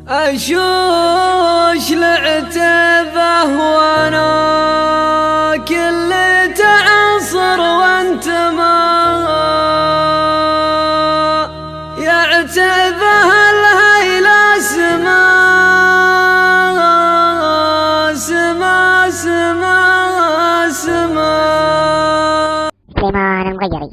أشوش العتبة وانا كل تعصر وانت ما يعتبه الهيلة سما سما سما سما سليمان المغيري.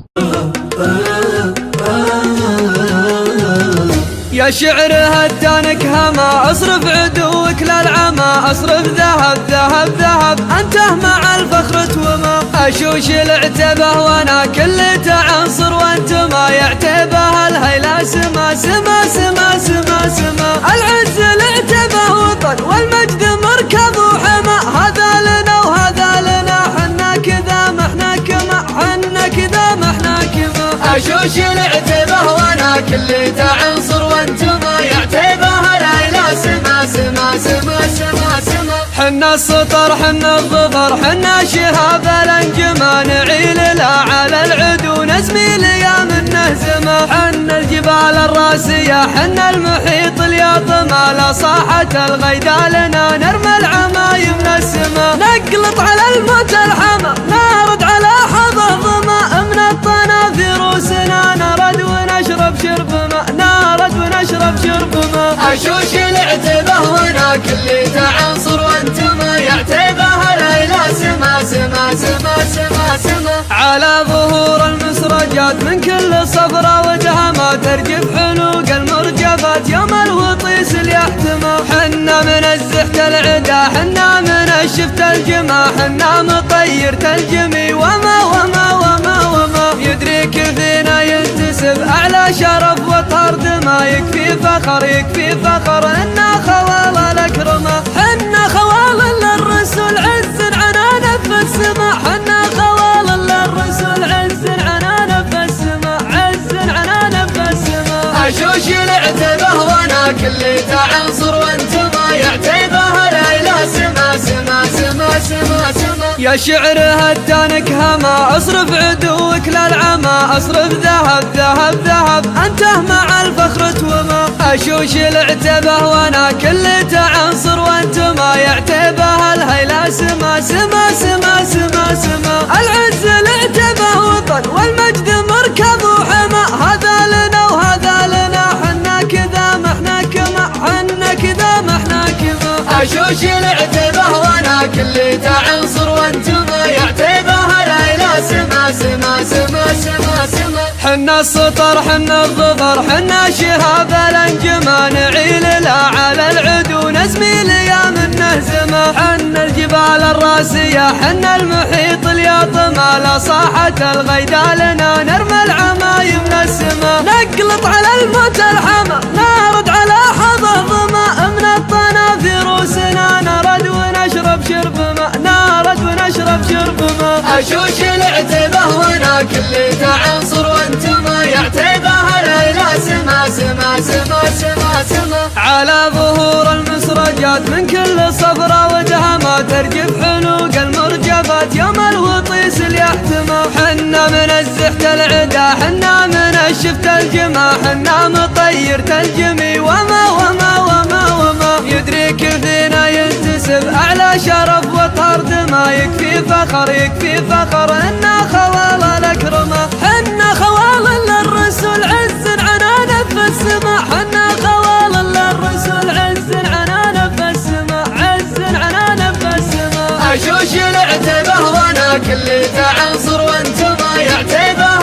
يا شعر هدانك هما اصرف عدوك للعمى اصرف ذهب ذهب ذهب انته مع الفخر توما اشوش العتبه وانا كل تعنصر وانت ما يعتبه الهيلا سما سما سما سما سما العز العتبه وطن والمجد مركب وحما هذا لنا وهذا لنا حنا كذا ما احنا كما حنا كذا ما احنا كما اشوش العتبه وانا كل تعنصر وانت ما يعتبه الهيلا سما سما سما سما سما حنا السطر حنا الظفر حنا شهاب الانجما نعيل لا على العدو نزمي ليام النهزمه حنا الجبال الراسيه حنا المحيط الياطمه لا صاحت الغيدا لنا نرمى العمايم من السما نقلط على الموت الحما نارد على حظ ظما من الطنافر روسنا نرد ونشرب شرب ماء نارد ونشرب شرب ماء اشوش العتبه وانا كل تعنصر وانت ما يعتبه الهيلا سما سما سما سما سما على ظهور المسرجات من كل صفرة ودهما ترجف حلوق المرجفات يوم الوطيس اليحتمى حنا من الزحت العدا حنا من الشفت الجما حنا مطير تلجمي وما وما وما وما يدريك فينا ينتسب اعلى شرف وطرد ما يكفي فخر يكفي فخر انا خوال الاكرمه حنا خوال للرسول عز عنانه في السما حنا خوال للرسول عز عنانه في السما عز عنانه في السما اشوش العتبه وانا كل تعنصر وانت ما يعتبه الهيلا سما سما سما سما سما يا شعر هدانك هما اصرف عدوك للعمى اصرف ذهب ذهب ذهب انته مع الفخر توما اشوش العتبه وانا كل تعنصر وانت ما يعتبه الهيلا سما سما سما سما سما العز العتبه وطن والمجد مركب وحما هذا لنا وهذا لنا حنا كذا ما احنا كما حنا كذا ما احنا كما اشوش العتبه وانا كل تعنصر وانت ما يعتبه الهيلا سما سما سما سما سما حنا السطر حنا الظفر حنا شهاب الانجما نعيل لا على العدو نزمي ليام النهزمه حنا الجبال الراسيه حنا المحيط الياطمه لا صاحت الغيدا لنا نرمى العمايم من السما نقلط على الموت الحما نارد على حظ ظما من الطنافر روسنا نرد ونشرب شرب ماء نارد ونشرب شرب ماء اشوش العتبه وانا كل تعنصر وانت ما يعتبه الهيلا سما سما سما سما سما على ظهور المسرجات من كل صفرة ودهما ترجف حلوق المرجفات يوم الوطيس اليحتمى حنا من الزحت العدا حنا من الشفت الجما حنا مطير تلجمي وما وما وما وما يدريك فينا ينتسب اعلى شرف وطرد ما يكفي فخر يكفي فخر انا خوال الاكرمه حنا خوال للرسول عز عنانه في السما حنا خوال للرسول عز عنانه في السما عز عنانه في السما اشوش العتبه وانا كل تعنصر وانت ما يعتبه